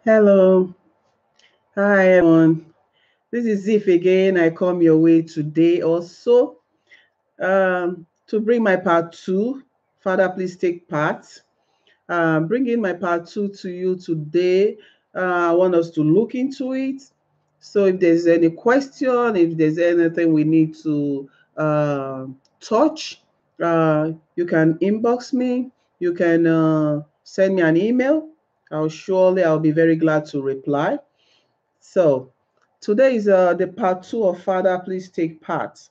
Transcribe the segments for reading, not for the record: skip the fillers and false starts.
Hello. Hi, everyone. This is Zif again. I come your way today also to bring my part two. Father, please take part. Bringing my part two to you today. I want us to look into it. So if there's any question, if there's anything we need to touch, you can inbox me. You can send me an email. I'll be very glad to reply. So today is the part two of Father, please take part.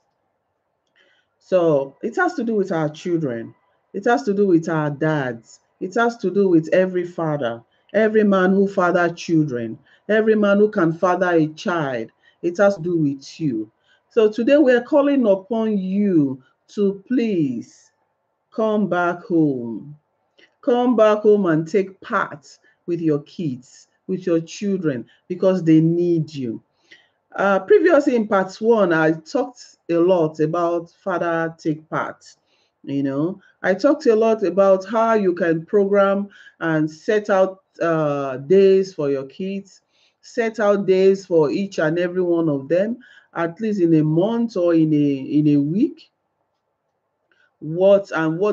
So it has to do with our children. It has to do with our dads. It has to do with every father, every man who father children, every man who can father a child. It has to do with you. So today we're calling upon you to please come back home. Come back home and take part with your kids, with your children, because they need you. Previously in part one, I talked a lot about Father Take Part. I talked a lot about how you can program and set out days for your kids, set out days for each and every one of them, at least in a month or in a week, what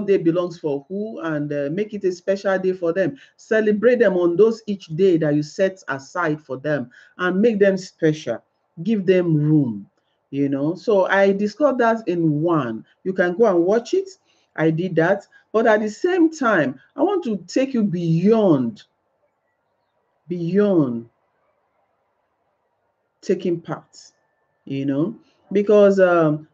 day belongs for who, and make it a special day for them. Celebrate them on those each day that you set aside for them, and make them special. Give them room. So I discussed that in one. You can go and watch it. I did that, but at the same time I want to take you beyond taking part, you know because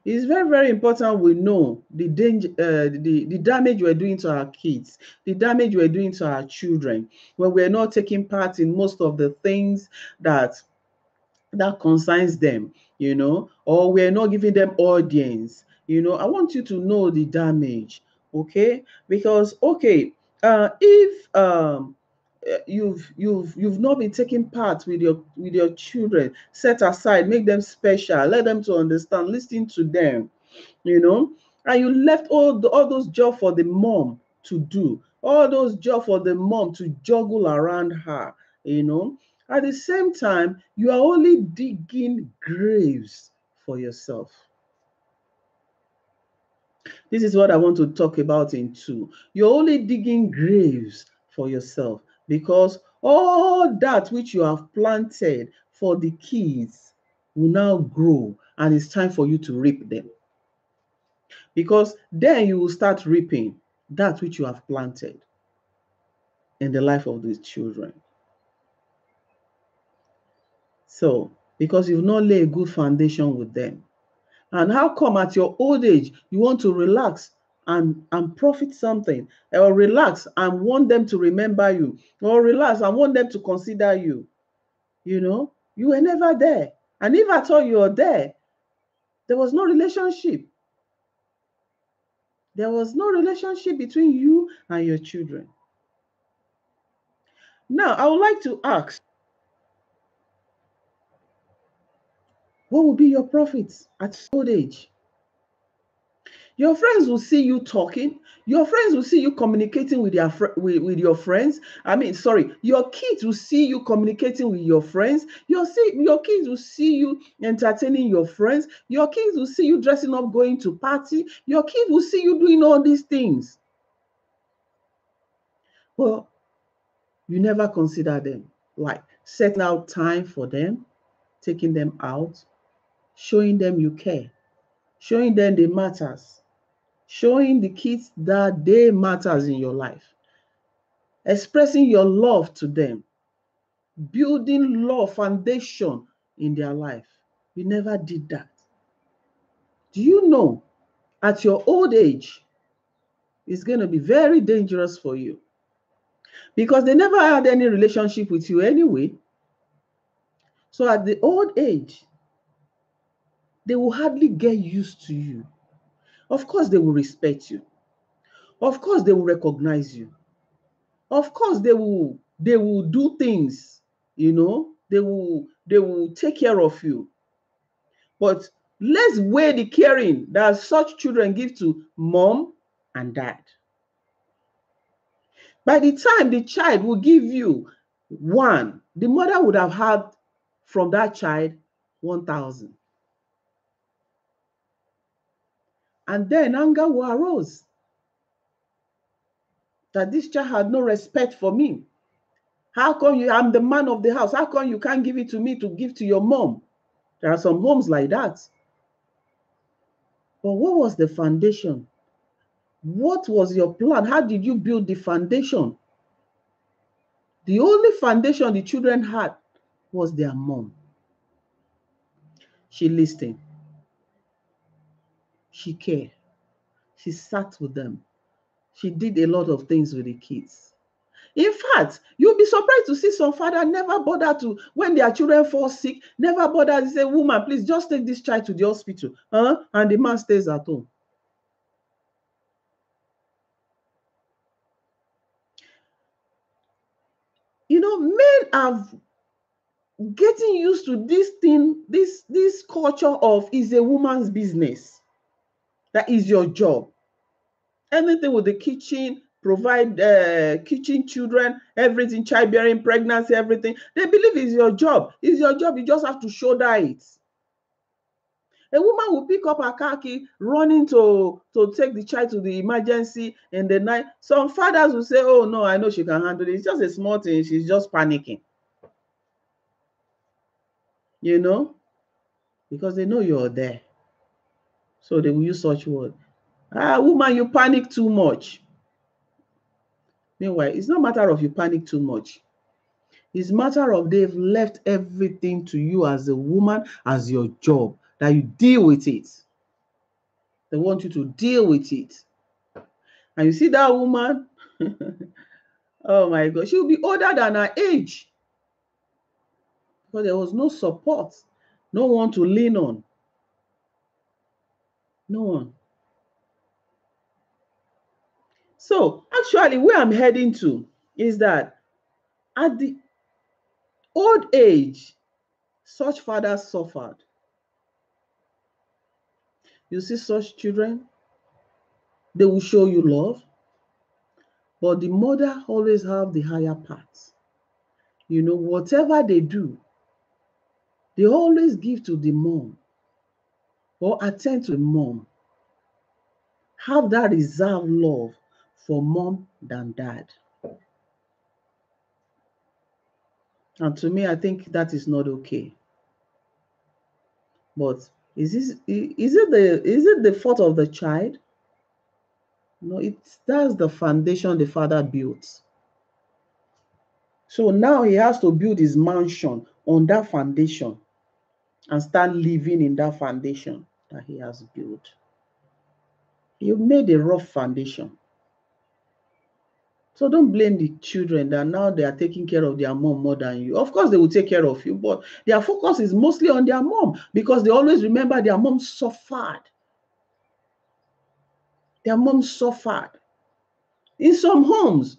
it's very, very important we know the danger, the damage we're doing to our kids, the damage we're doing to our children when we're not taking part in most of the things that concerns them, or we're not giving them audience. I want you to know the damage. Okay, because if you've not been taking part with your children, set aside, make them special, let them to understand, listen to them, and you left all those jobs for the mom to do, all those jobs for the mom to juggle around her, at the same time you are only digging graves for yourself. This is what I want to talk about in two. You're only digging graves for yourself, because all that which you have planted for the kids will now grow, and it's time for you to reap them. Because then you will start reaping that which you have planted in the life of these children. So, because you've not laid a good foundation with them. And how come at your old age you want to relax and profit something, or relax and want them to remember you, or relax and want them to consider you? You were never there. And if at all you are there was no relationship. There was no relationship between you and your children. Now, I would like to ask, what will be your profits at old age? Your friends will see you talking. Your friends will see you communicating with with your friends. Your kids will see you communicating with your friends. Your kids will see you entertaining your friends. Your kids will see you dressing up, going to party. Your kids will see you doing all these things. Well, you never consider them, like setting out time for them, taking them out, showing them you care, showing them they matters, showing the kids that they matters in your life, expressing your love to them, building love foundation in their life. You never did that. Do you know at your old age it's going to be very dangerous for you, because they never had any relationship with you anyway. So at the old age, they will hardly get used to you. Of course, they will respect you. Of course, they will recognize you. Of course, they will do things, they will take care of you. But let's weigh the caring that such children give to mom and dad. By the time the child will give you One, the mother would have had from that child 1,000. And then anger will arise that this child had no respect for me. How come I'm the man of the house? How come you can't give it to me to give to your mom? There are some homes like that. But what was the foundation? What was your plan? How did you build the foundation? The only foundation the children had was their mom. She listened. She cared. She sat with them. She did a lot of things with the kids. In fact, you'll be surprised to see some father never bother to, when their children fall sick, never bother to say, woman, please just take this child to the hospital. And the man stays at home. You know, men are getting used to this thing, this culture of is a woman's business. That is your job. Anything with the kitchen, provide kitchen, children, everything, childbearing, pregnancy, everything. They believe it's your job. It's your job. You just have to shoulder it. A woman will pick up her car key, running to take the child to the emergency in the night. Some fathers will say, oh, no, I know she can handle it. It's just a small thing. She's just panicking. You know, because they know you're there. So they will use such word. Woman, you panic too much. Meanwhile, it's not a matter of you panic too much. It's a matter of they've left everything to you as a woman, as your job, that you deal with it. They want you to deal with it. And you see that woman, oh my God, she'll be older than her age. Because there was no support, no one to lean on. No one. So actually, where I'm heading to is that at the old age, such fathers suffered. You see such children, they will show you love, but the mother always have the higher part. You know, whatever they do, they always give to the mom or attend to the mom. Have that reserved love for mom than dad. And to me, I think that is not okay. But is it the fault of the child? No, that's the foundation the father built. So now he has to build his mansion on that foundation and start living in that foundation that he has built. You made a rough foundation. So don't blame the children that now they are taking care of their mom more than you. Of course, they will take care of you, but their focus is mostly on their mom because they always remember their mom suffered. Their mom suffered. In some homes,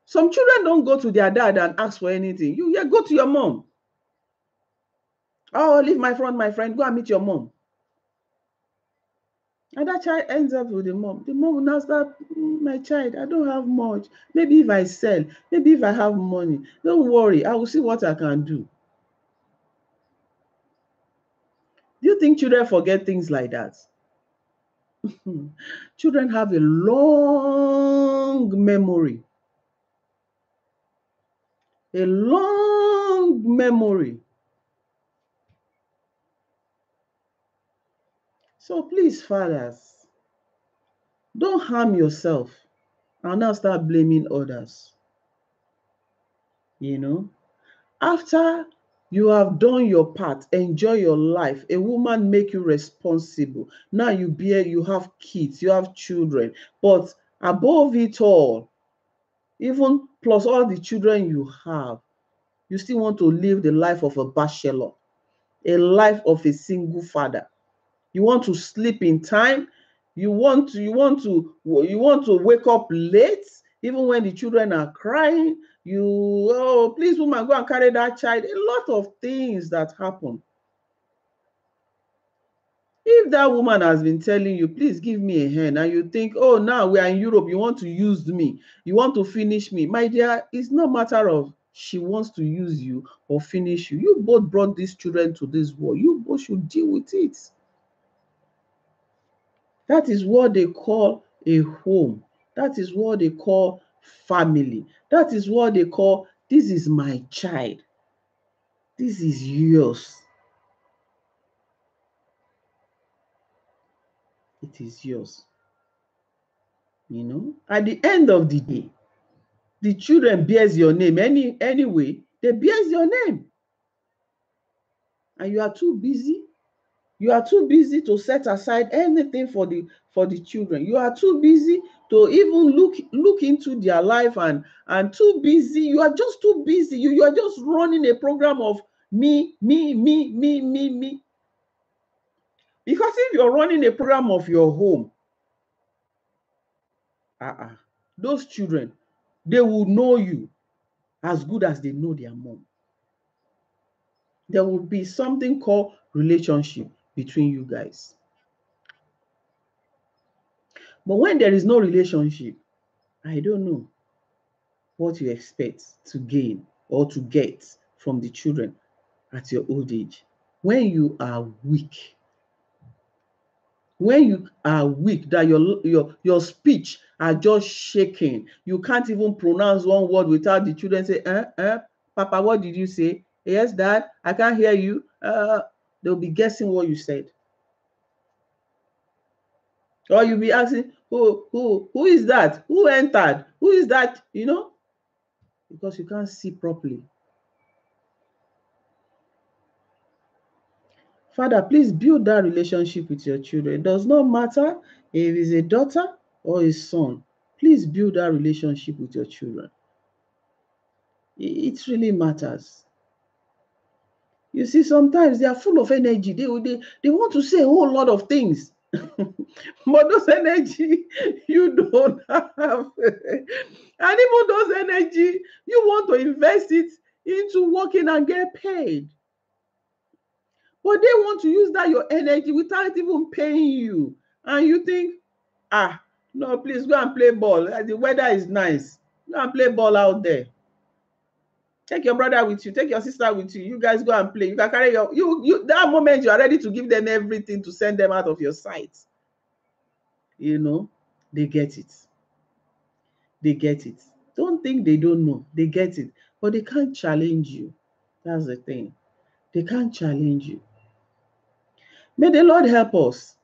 some children don't go to their dad and ask for anything. You go to your mom. Oh, leave my friend, go and meet your mom. And that child ends up with the mom. The mom will now start, my child, I don't have much. Maybe if I sell, maybe if I have money, don't worry, I will see what I can do. Do you think children forget things like that? Children have a long memory. A long memory. So please, fathers, don't harm yourself and now start blaming others. You know, after you have done your part, enjoy your life. A woman make you responsible. Now you have kids, you have children. But above it all, even plus all the children you have, you still want to live the life of a bachelor, a life of a single father. You want to sleep in time. You want to wake up late, even when the children are crying. Please, woman, go and carry that child. A lot of things that happen. If that woman has been telling you, please give me a hand, and you think, oh, now we are in Europe, you want to use me, you want to finish me, my dear, it's not a matter of she wants to use you or finish you. You both brought these children to this world. You both should deal with it. That is what they call a home. That is what they call family. That is what they call, this is my child. This is yours. It is yours. You know, at the end of the day, the children bears your name anyway. They bears your name. And you are too busy. You are too busy to set aside anything for the children. You are too busy to even look into their life, and too busy. You are just too busy. You are just running a program of me, me, me, me, me, me. Because if you're running a program of your home, those children, they will know you as good as they know their mom. There will be something called relationship between you guys. But when there is no relationship, I don't know what you expect to gain or to get from the children at your old age. When you are weak, that your speech are just shaking, you can't even pronounce one word without the children say, Papa, what did you say? Yes, Dad, I can't hear you. They'll be guessing what you said. Or you'll be asking, who is that? Who entered? Who is that? You know, because you can't see properly. Father, please build that relationship with your children. It does not matter if it's a daughter or a son. Please build that relationship with your children. It really matters. You see, sometimes they are full of energy. They want to say a whole lot of things. But those energy you don't have. And even those energy, you want to invest it into working and get paid. But they want to use that your energy without even paying you. And you think, no, please go and play ball. The weather is nice. Go and play ball out there. Take your brother with you, take your sister with you. You guys go and play. You can carry you that moment you are ready to give them everything to send them out of your sight. You know, they get it. They get it. Don't think they don't know. They get it. But they can't challenge you. That's the thing. They can't challenge you. May the Lord help us.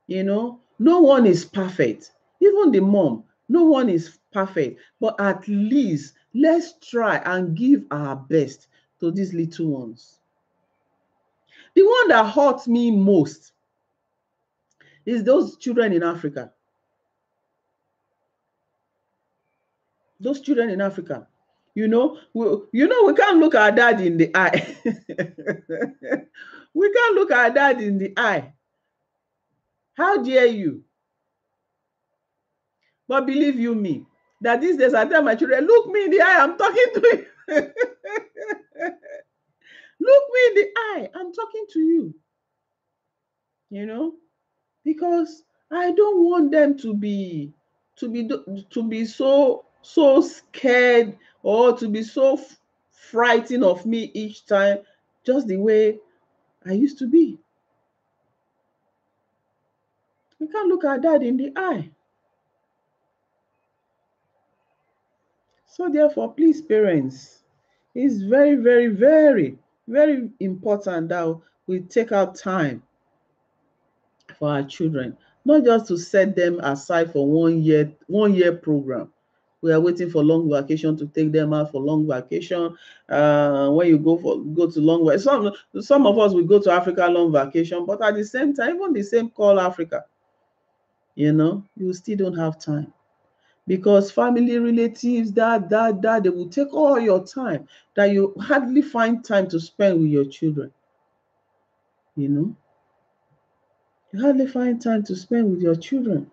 You know, no one is perfect. Even the mom, no one is perfect. But at least let's try and give our best to these little ones. The one that hurts me most is those children in Africa. Those children in Africa. We can't look our dad in the eye. We can't look our dad in the eye. How dare you? But believe you me, that these days I tell my children, look me in the eye, I'm talking to you. Look me in the eye, I'm talking to you. You know, because I don't want them to be so scared, or to be so frightened of me each time, just the way I used to be. We can't look our dad in the eye. So therefore, please, parents, it's very, very, very, very important that we take out time for our children, not just to set them aside for 1 year program. We are waiting for long vacation to take them out for long vacation. When you go to long vacation, some of us will go to Africa long vacation, but at the same time, even the same call Africa, you still don't have time. Because family, relatives, that they will take all your time, that you hardly find time to spend with your children. You hardly find time to spend with your children.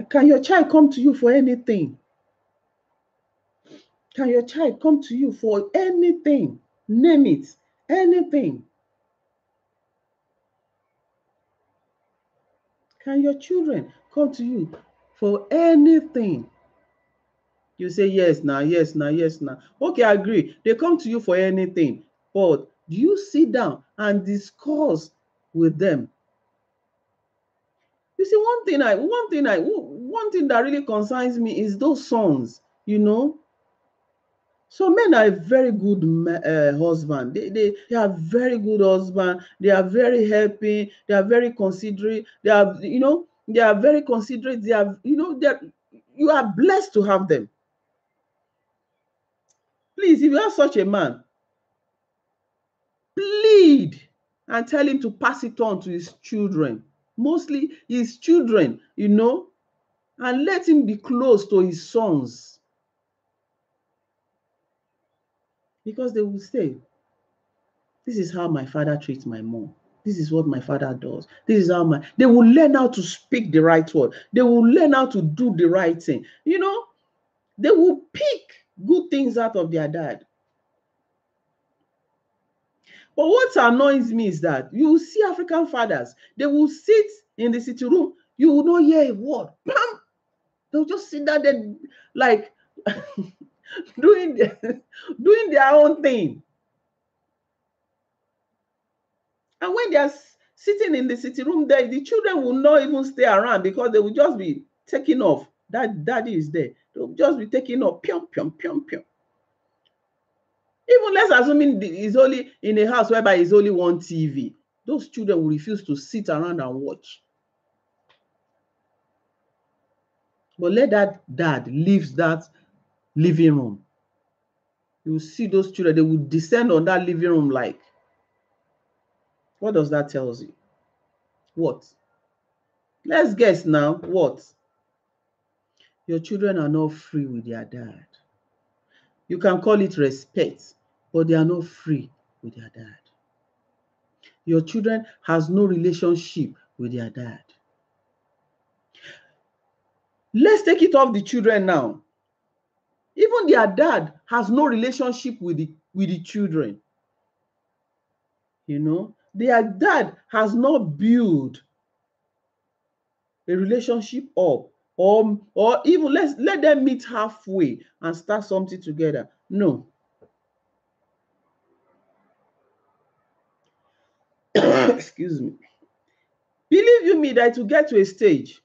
Can your child come to you for anything? Can your child come to you for anything? Name it, anything. Can your children come to you for anything. You say yes now, yes now, yes now. Okay, I agree. They come to you for anything, but do you sit down and discuss with them? You see, one thing that really concerns me is those sons. You know, so men are a very good husband. They are very good husband. They are very helping. They are very considerate. They are, they are very considerate. They are, you are blessed to have them. Please, if you have such a man, plead and tell him to pass it on to his children, mostly his children, and let him be close to his sons, because they will say, this is how my father treats my mom. This is what my father does. This is how they will learn how to speak the right word. They will learn how to do the right thing. They will pick good things out of their dad. But what annoys me is that you see African fathers, they will sit in the sitting room, you will not hear a word. Bam! They'll just sit down there like doing their own thing. And when they are sitting in the sitting room there, the children will not even stay around because they will just be taking off. That daddy is there. They'll just be taking off. Pium, pium, pium, pium. Even let's assuming it's only in a house whereby it's only one TV. Those children will refuse to sit around and watch. But let that dad leave that living room. You will see those children, they will descend on that living room like. What does that tell you? What? Let's guess now. What? Your children are not free with their dad. You can call it respect, but they are not free with their dad. Your children has no relationship with their dad. Let's take it off the children now. Even their dad has no relationship with the children. Their dad has not built a relationship up, or even let them meet halfway and start something together. No. Excuse me. Believe you me, that to get to a stage,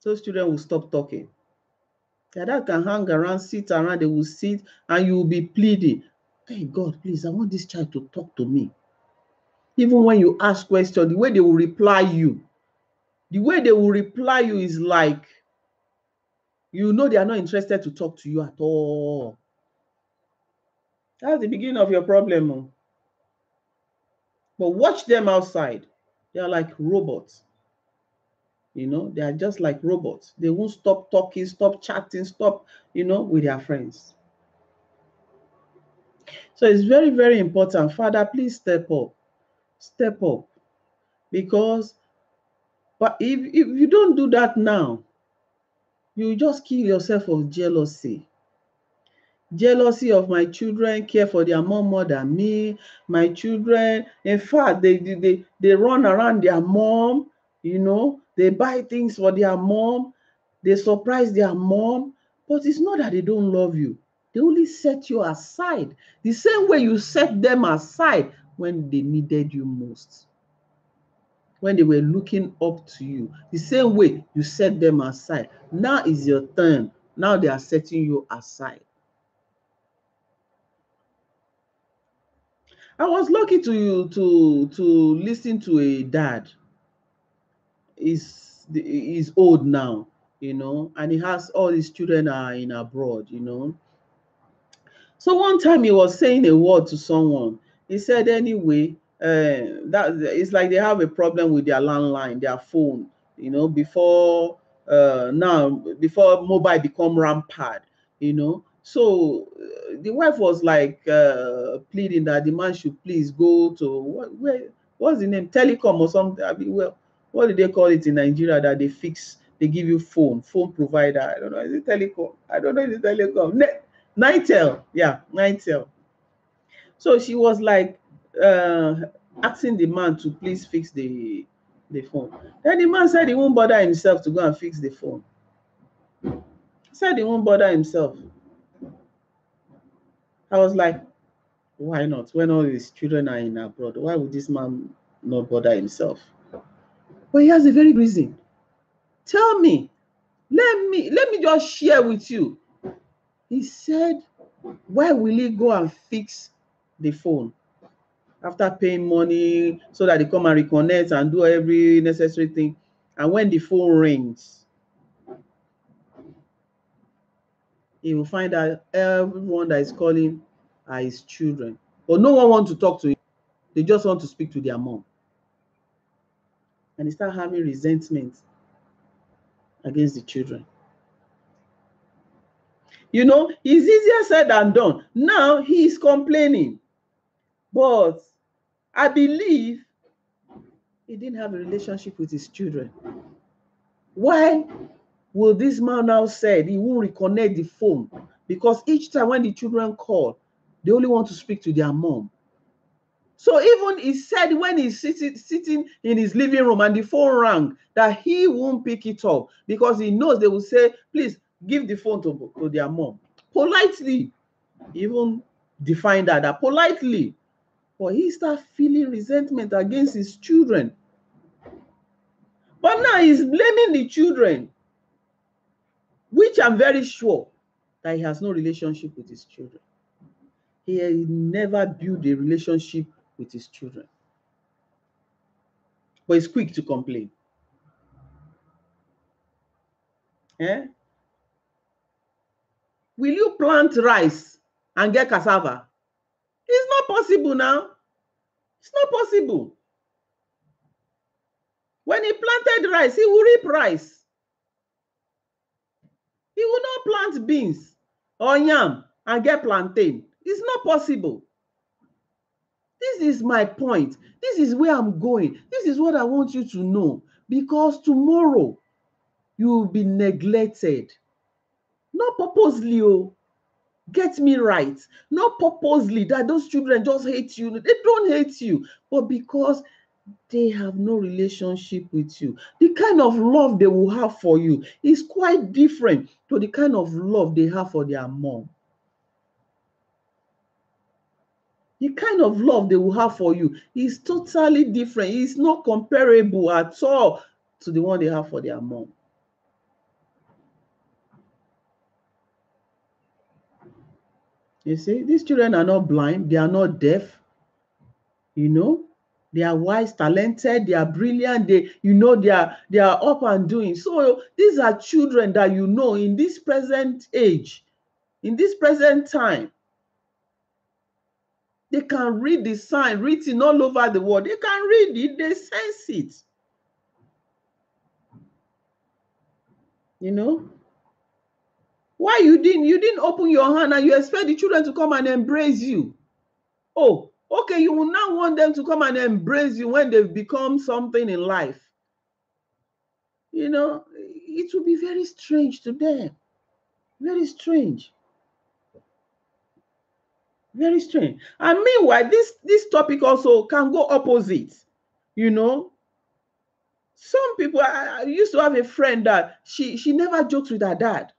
those children will stop talking. Their dad can hang around, sit around, they will sit, and you will be pleading, hey God, please, I want this child to talk to me. Even when you ask questions, the way they will reply you, is like, they are not interested to talk to you at all. That's the beginning of your problem. But watch them outside. They are like robots. They are just like robots. They won't stop talking, stop chatting, stop, with their friends. So it's very, very important. Father, please step up. Step up. Because but if you don't do that now, you just kill yourself of jealousy. Jealousy of my children care for their mom more than me. My children, in fact, they run around their mom, they buy things for their mom, they surprise their mom. But it's not that they don't love you. They only set you aside the same way you set them aside when they needed you most. When they were looking up to you, the same way you set them aside. Now is your turn. Now they are setting you aside. I was lucky to listen to a dad. He's old now, and he has all his children are in abroad, So one time he was saying a word to someone. He said, anyway, that it's like they have a problem with their landline, their phone, before mobile become rampant, So the wife was like pleading that the man should please go to what's the name, telecom or something. Well, what do they call it in Nigeria that they give you phone provider? I don't know. Is it telecom? I don't know. Is it telecom? Nitel, yeah, Nitel. So she was like asking the man to please fix the phone. Then the man said he won't bother himself to go and fix the phone. Said he won't bother himself. I was like, why not? When all his children are in abroad, why would this man not bother himself? But he has a very good reason. Tell me, let me just share with you. He said, why will he go and fix the phone after paying money so that they come and reconnect and do every necessary thing? And when the phone rings, he will find out everyone that is calling are his children. But no one wants to talk to him. They just want to speak to their mom. And he start having resentment against the children. You know, it's easier said than done. Now he is complaining. But I believe he didn't have a relationship with his children. Why will this man now say he won't reconnect the phone? Because each time when the children call, they only want to speak to their mom. So even he said when he's sitting in his living room and the phone rang, that he won't pick it up because he knows they will say, please give the phone to their mom. Politely, even define that politely. But he starts feeling resentment against his children. But now he's blaming the children, which I'm very sure that he has no relationship with his children. He never built a relationship with his children. But he's quick to complain. Eh? Will you plant rice and get cassava? It's not possible now. It's not possible. When he planted rice, he will reap rice. He will not plant beans or yam and get plantain. It's not possible. This is my point. This is where I'm going. This is what I want you to know. Because tomorrow, you will be neglected. Not purposely, oh. Get me right. Not purposely that those children just hate you. They don't hate you. But because they have no relationship with you. The kind of love they will have for you is quite different to the kind of love they have for their mom. The kind of love they will have for you is totally different. It's not comparable at all to the one they have for their mom. You see, these children are not blind. They are not deaf. You know, they are wise, talented. They are brilliant. They are up and doing. So these are children that you know in this present age, in this present time. They can read the sign written all over the world. They can read it. They sense it. You know, why you didn't open your hand and you expect the children to come and embrace you? Oh, okay, you will now want them to come and embrace you when they've become something in life. You know, it will be very strange to them. Very strange. Very strange. And meanwhile, this topic also can go opposite. You know, some people, I used to have a friend that she never jokes with her dad,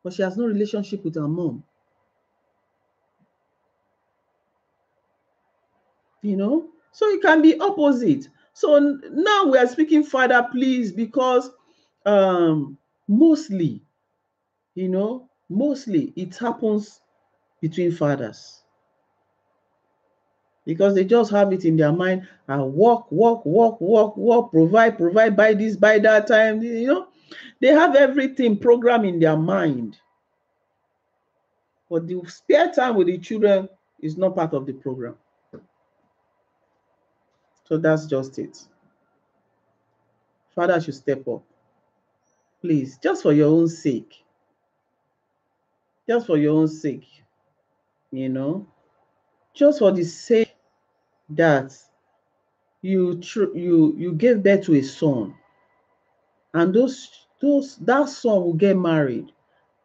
but she has no relationship with her mom. You know, so it can be opposite. So now we are speaking, Father, please, because mostly, you know, mostly it happens between fathers. Because they just have it in their mind and work, provide, buy this, buy that time. You know, they have everything programmed in their mind. But the spare time with the children is not part of the program. So that's just it. Father should step up. Please, just for your own sake. Just for your own sake. You know, just for the sake that you gave birth to a son, and that son will get married.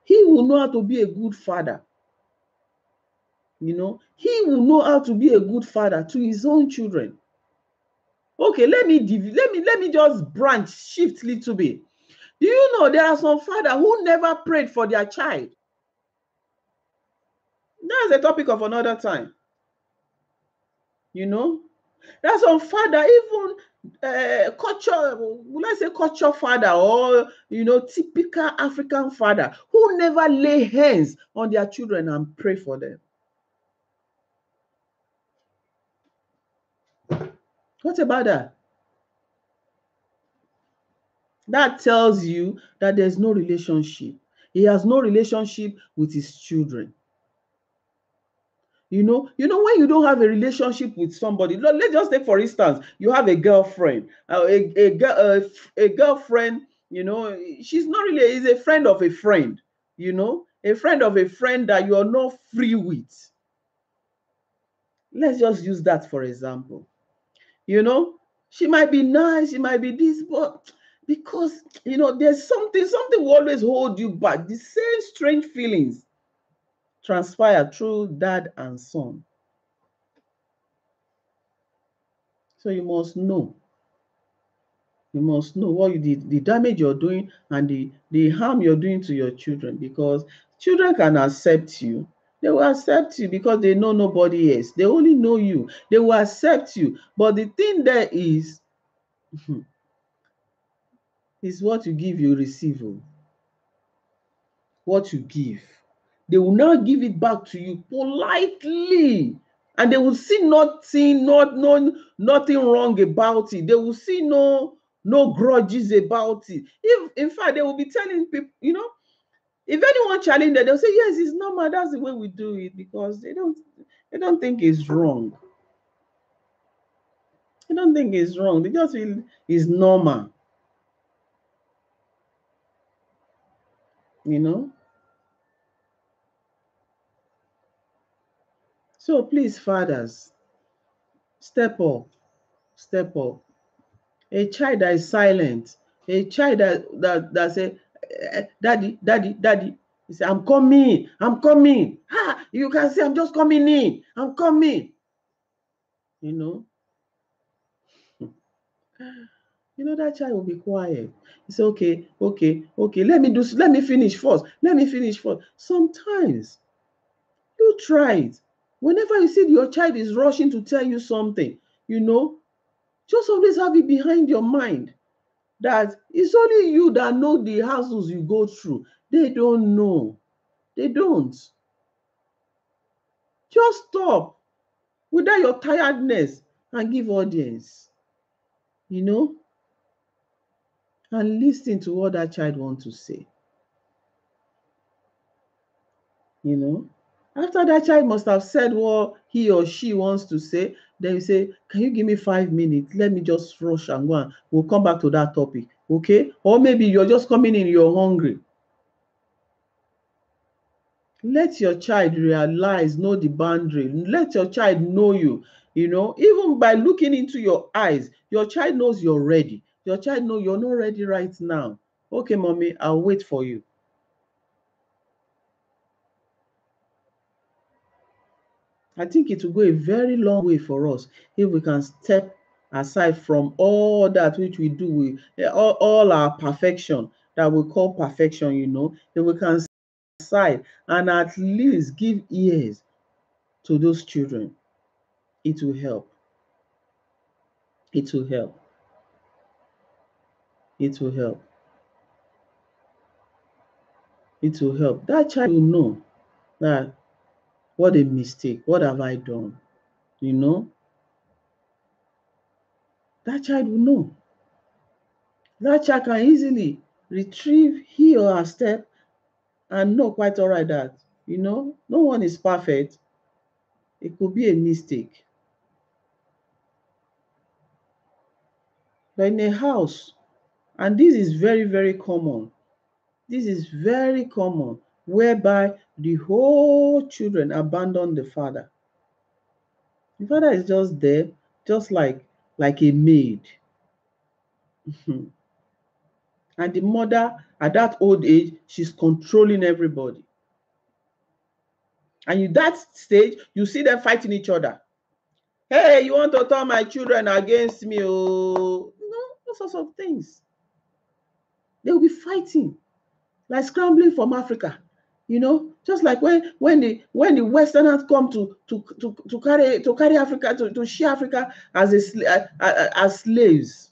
He will know how to be a good father. You know, he will know how to be a good father to his own children. Okay, let me just shift a little bit. Do you know there are some fathers who never prayed for their child? That's a topic of another time. You know, there's some father, even culture, will I say culture father, or typical African father, who never lay hands on their children and pray for them. What about that? That tells you that there's no relationship. He has no relationship with his children. You know, when you don't have a relationship with somebody, let's just take for instance, you have a girlfriend, a girlfriend. She's not really, is a friend of a friend. A friend of a friend that you are not free with. Let's just use that for example. She might be nice, she might be this, but because there's something will always hold you back. The same strange feelings transpire through dad and son. So you must know. You must know what you did, the damage you're doing, and the harm you're doing to your children, because children can accept you. They will accept you because they know nobody else. They only know you. They will accept you. But the thing there is what you give, you receive. What you give, they will now give it back to you politely, and they will see nothing wrong about it. They will see no grudges about it. If in fact they will be telling people, if anyone challenge them, they'll say yes, it's normal, that's the way we do it, because they don't think it's wrong. They don't think it's wrong. They just feel it's normal. So please, fathers, step up. Step up. A child that is silent, a child that say, daddy, daddy, daddy, he say, I'm coming. You can say, I'm just coming in, I'm coming. That child will be quiet. He say, okay, let me finish first. Sometimes you try it. Whenever you see your child is rushing to tell you something, just always have it behind your mind that it's only you that know the hassles you go through. They don't know. They don't. Just stop without your tiredness and give audience, and listen to what that child wants to say. After that child must have said what he or she wants to say, then you say, can you give me 5 minutes? Let me just rush and go, and we'll come back to that topic. Okay? Or maybe you're just coming in, you're hungry. Let your child realize, know the boundary. Let your child know you. Even by looking into your eyes, your child knows you're ready. Your child knows you're not ready right now. Okay, mommy, I'll wait for you. I think it will go a very long way for us if we can step aside from all that which we do with all our perfection that we call perfection, if we can aside and at least give ears to those children. It will help. It will help. It will help. It will help. That child will know that what a mistake. What have I done? That child will know. That child can easily retrieve he or her step and know quite all right that, no one is perfect. It could be a mistake. But in a house, and this is very, very common. This is very common, whereby the whole children abandon the father. The father is just there, just like a maid. And the mother, at that old age, she's controlling everybody. And in that stage, you see them fighting each other. Hey, you want to turn my children against me? Oh, all sorts of things. They will be fighting, like scrambling from Africa. You know, just like when the Westerners come to carry Africa, to share Africa as as slaves.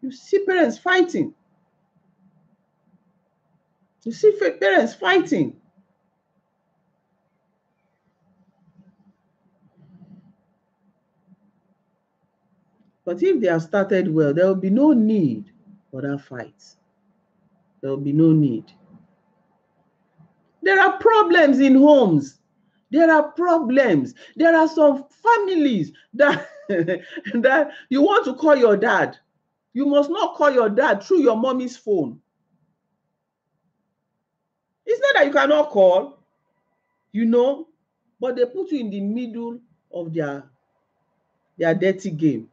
You see parents fighting. You see parents fighting. But if they have started well, there will be no need for that fight. There will be no need. There are problems in homes. There are problems. There are some families that that you want to call your dad. You must not call your dad through your mommy's phone. It's not that you cannot call, you know, but they put you in the middle of their dirty game.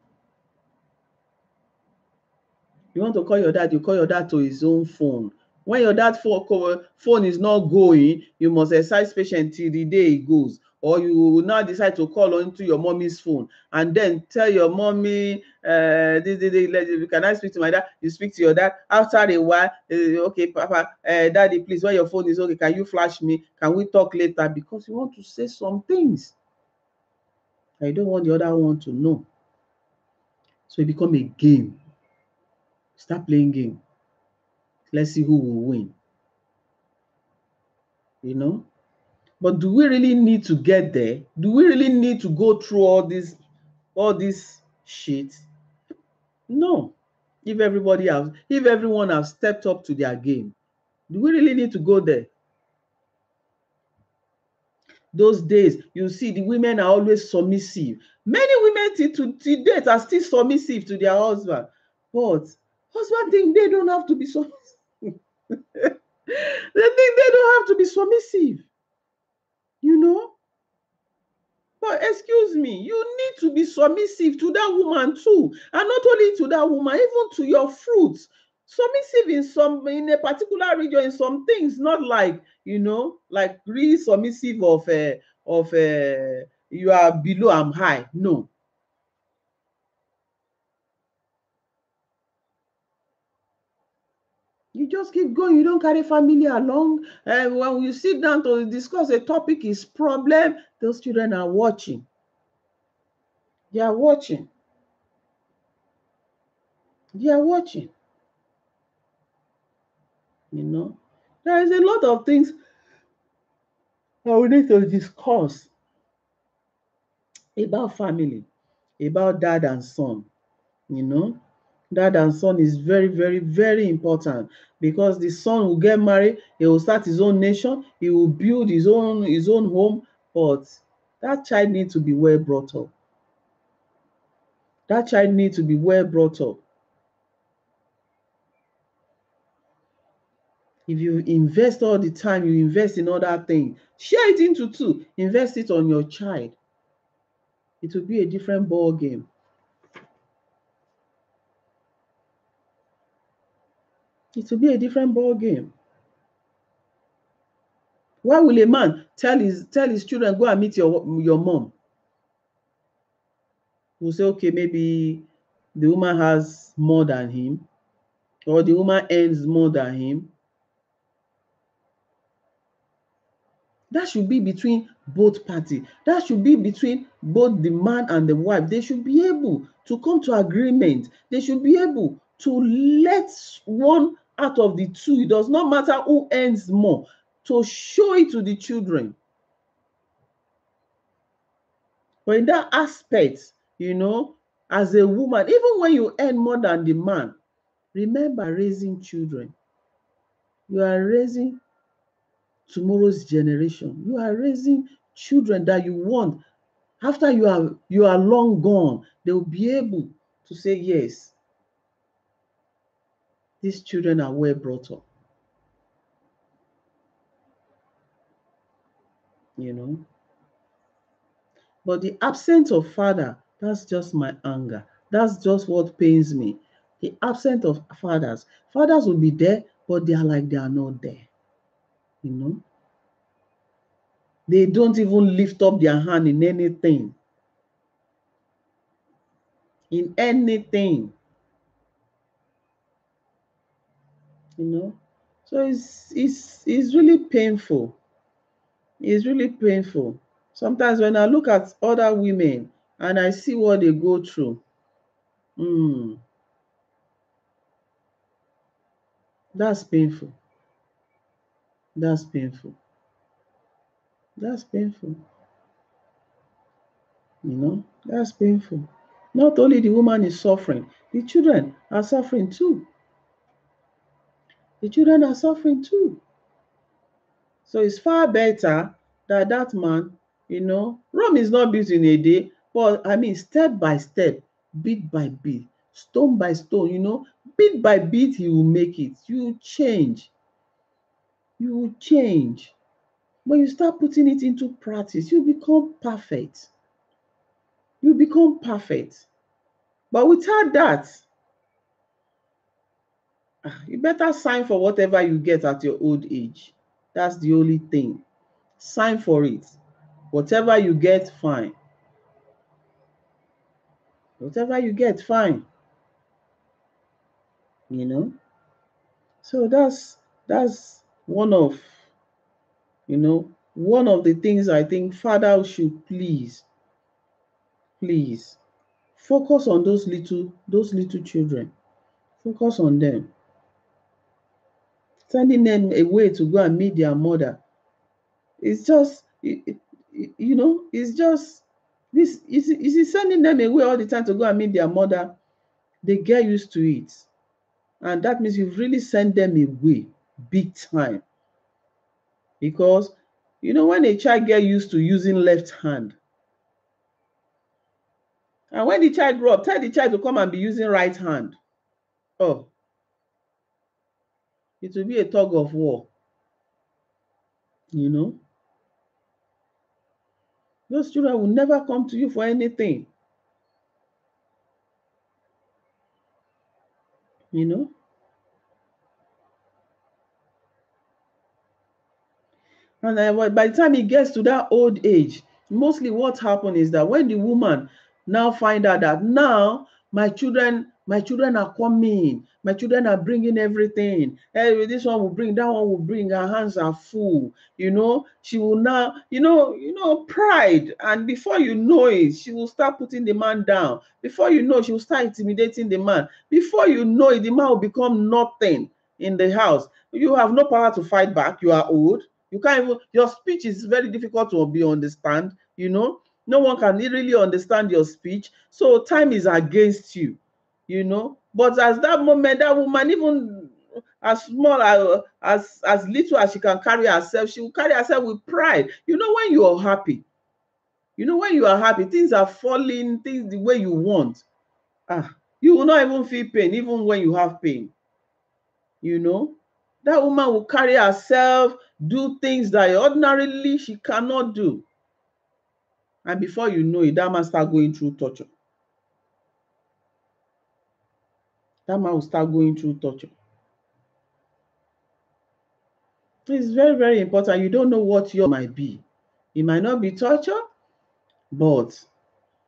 You want to call your dad, you call your dad to his own phone. When your dad's phone is not going, you must exercise patience till the day it goes. Or you will now decide to call onto your mommy's phone and then tell your mommy, can I speak to my dad? You speak to your dad. After a while, okay, Papa, Daddy, please, when your phone is okay, can you flash me? Can we talk later? Because you want to say some things. I don't want the other one to know. So it become a game. Start playing game. Let's see who will win. You know? But do we really need to get there? Do we really need to go through all this shit? No. If everyone has stepped up to their game, do we really need to go there? Those days, you see, the women are always submissive. Many women to date are still submissive to their husband. But husband think they don't have to be submissive. They think they don't have to be submissive. You know? But excuse me, you need to be submissive to that woman too. And not only to that woman, even to your fruits. Submissive in a particular region, in some things, not like, you know, like really submissive of you are below, I'm high. No. You just keep going. You don't carry family along. And when you sit down to discuss a topic is problem, those children are watching. They are watching. They are watching. You know, there is a lot of things that we need to discuss about family, about dad and son. You know, dad and son is very, very, very important because the son will get married, he will start his own nation, he will build his own home, but that child needs to be well brought up. That child needs to be well brought up. If you invest all the time, you invest in other things, share it into two, invest it on your child. It will be a different ball game. It will be a different ball game. Why will a man tell his children, go and meet your mom? We'll say, okay, maybe the woman has more than him, or the woman earns more than him. That should be between both parties. That should be between both the man and the wife. They should be able to come to agreement. They should be able to let one out of the two, it does not matter who earns more, to show it to the children. But in that aspect, you know, as a woman, even when you earn more than the man, remember raising children. You are raising tomorrow's generation. You are raising children that you want. After you are long gone, they will be able to say, yes, these children are well brought up. You know. But the absence of father, that's just my anger. That's just what pains me. The absence of fathers. Fathers will be there, but they are like they are not there. You know. They don't even lift up their hand in anything. In anything. you know. So it's really painful. It's really painful. Sometimes when I look at other women and I see what they go through, mm, that's painful. That's painful. That's painful. That's painful. Not only the woman is suffering, the children are suffering too. The children are suffering too. So it's far better that that man, Rome is not built in a day, but I mean, step by step, bit by bit, stone by stone, bit by bit, he will make it. You will change. You will change. When you start putting it into practice, you become perfect. You become perfect. But without that, you better sign for whatever you get at your old age. That's the only thing. Sign for it. Whatever you get, fine. Whatever you get, fine. you know so that's one of the things I think father should please focus on those little children. Focus on them. Sending them away to go and meet their mother, it's just it's just this is sending them away all the time to go and meet their mother. They get used to it, and that means you've really sent them away big time. Because when a child get used to using left hand, and when the child grow up, tell the child to come and be using right hand, oh, it will be a tug of war. you know those children will never come to you for anything. you know and by the time he gets to that old age, mostly what happens is that when the woman now find out that now my children are coming, my children are bringing everything, hey, this one will bring, that one will bring, her hands are full. She will now, pride, and before you know it, she will start putting the man down. Before you know, she will start intimidating the man. Before you know it, the man will become nothing in the house. You have no power to fight back. You are old. You can't even, your speech is very difficult to be understand. No one can really understand your speech. So time is against you. But as that moment, that woman, even as small as little as she can carry herself, she will carry herself with pride. When you are happy, when you are happy, things are falling, things the way you want. You will not even feel pain, even when you have pain. you know that woman will carry herself, do things that ordinarily she cannot do, and before you know it, that man start going through torture. It's very, very important. You don't know what your might be. It might not be torture, but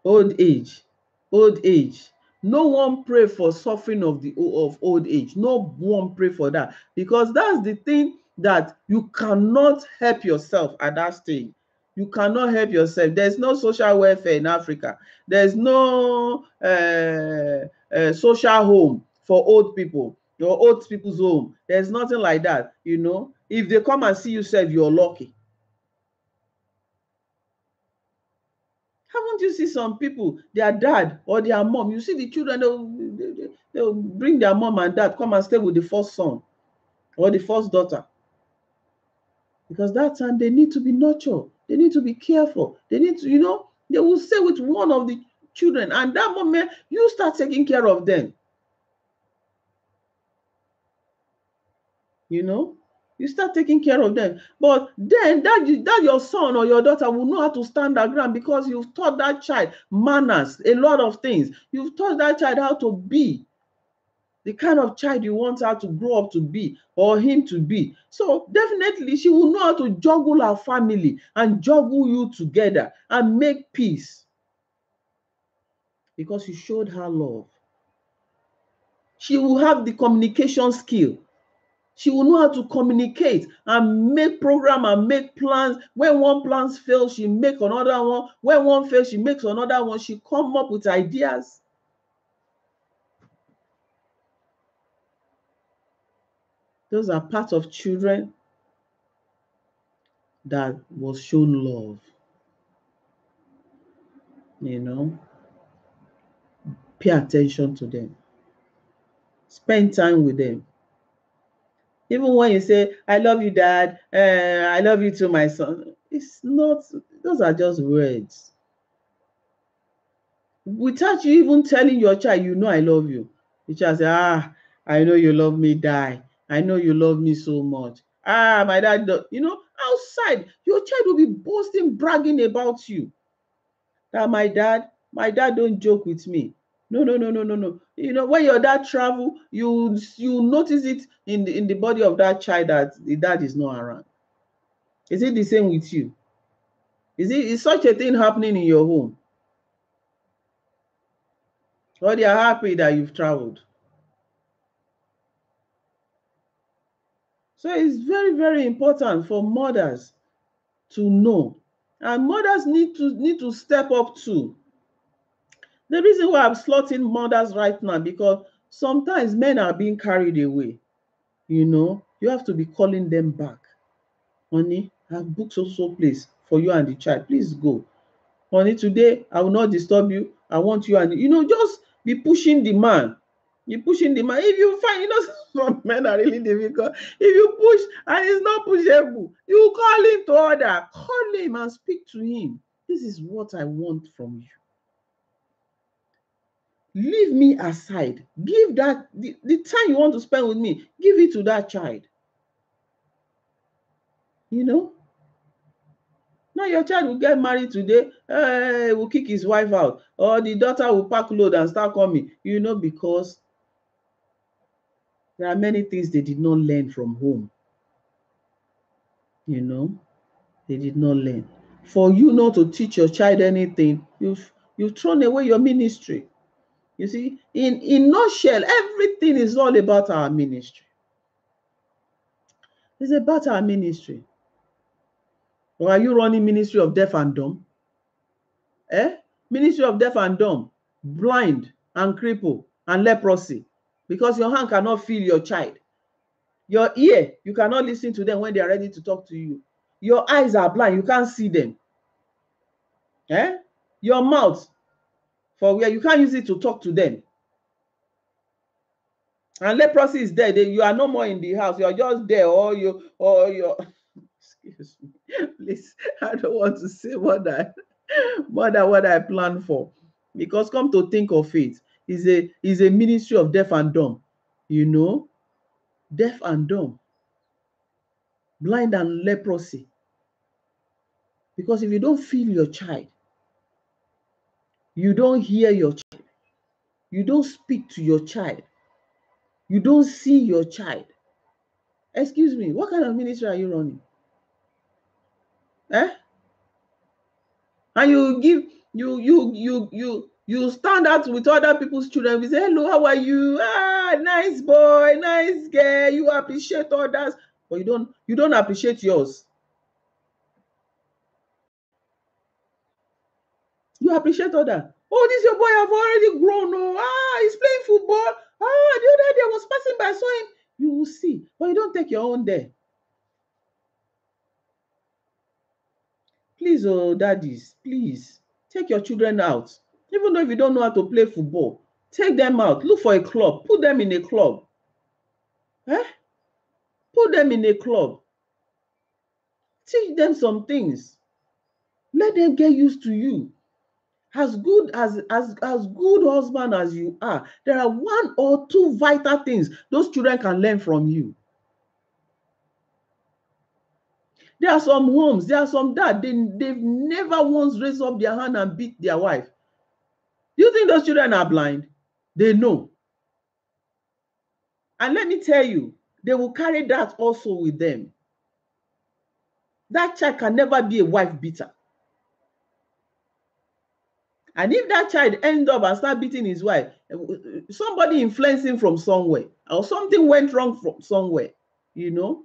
old age. No one pray for suffering of old age. No one pray for that, because that's the thing that you cannot help yourself at that stage. You cannot help yourself. There's no social welfare in Africa. There's no social home for old people, your old people's home. There's nothing like that. If they come and see you, sef, you're lucky. Haven't you seen some people, their dad or their mom, you see the children, they'll bring their mom and dad come and stay with the first son or the first daughter, because that time they need to be nurtured, they need to be careful, they need to, they will stay with one of the children, and that moment you start taking care of them. You start taking care of them. But then that your son or your daughter will know how to stand their ground, because you've taught that child manners, a lot of things. You've taught that child how to be the kind of child you want her to grow up to be, or him to be. So definitely she will know how to juggle her family and juggle you together and make peace, because you showed her love. She will have the communication skill. She will know how to communicate and make program and make plans. When one plan fails, she make another one. When one fails, she makes another one. She come up with ideas. Those are part of children that was shown love. You know, pay attention to them. Spend time with them. Even when you say, I love you, Dad, I love you too, my son. It's not, those are just words. Without you even telling your child, you know I love you. The child say, I know you love me, die. I know you love me so much. My dad, you know, outside, your child will be boasting, bragging about you. That my dad don't joke with me. No. You know, when your dad travel, you notice it in the body of that child that the dad is not around. Is it the same with you? Is such a thing happening in your home? Or they are happy that you've traveled? So it's very, very important for mothers to know. And mothers need to step up too. The reason why I'm slotting mothers right now, because sometimes men are being carried away. You know, you have to be calling them back. Honey, I've booked so place for you and the child. Please go. Honey, today I will not disturb you. I want you and, you know, just be pushing the man. You're pushing the man. If you find, you know, some men are really difficult. If you push and it's not pushable, you call him to order. Call him and speak to him. This is what I want from you. Leave me aside. Give that, the time you want to spend with me, give it to that child. You know? Now your child will get married today, will kick his wife out, or the daughter will pack load and start coming, you know, because there are many things they did not learn from home. You know, they did not learn. For you not to teach your child anything, you've thrown away your ministry. You see, in nutshell, everything is all about our ministry. It's about our ministry. Or are you running ministry of deaf and dumb? Ministry of deaf and dumb, blind and cripple and leprosy, because your hand cannot feel your child. Your ear, you cannot listen to them when they are ready to talk to you. Your eyes are blind, you can't see them. Your mouth, for where you can't use it to talk to them. And leprosy is there. You are no more in the house. You're just there, or you're excuse me, please. I don't want to say more than what I planned for, because come to think of it, is a ministry of deaf and dumb. You know, deaf and dumb, blind and leprosy. Because if you don't feel your child, you don't hear your child, you don't speak to your child, you don't see your child. Excuse me, what kind of ministry are you running? And you stand out with other people's children. You say, hello, how are you? Nice boy, nice girl. You appreciate others, but you don't appreciate yours. You appreciate others. Oh, this your boy have already grown. Oh, he's playing football. The other day I was passing by, I saw him. You will see, but you don't take your own there. Please, oh, daddies, please take your children out. Even though if you don't know how to play football, take them out. Look for a club. Put them in a club. Put them in a club. Teach them some things. Let them get used to you. As good husband as you are, there are one or two vital things those children can learn from you. There are some homes, there are some dads, they've never once raised up their hand and beat their wife. Do you think those children are blind? They know. And let me tell you, they will carry that also with them. That child can never be a wife beater. And if that child ends up and start beating his wife, somebody influenced him from somewhere, or something went wrong from somewhere. you know.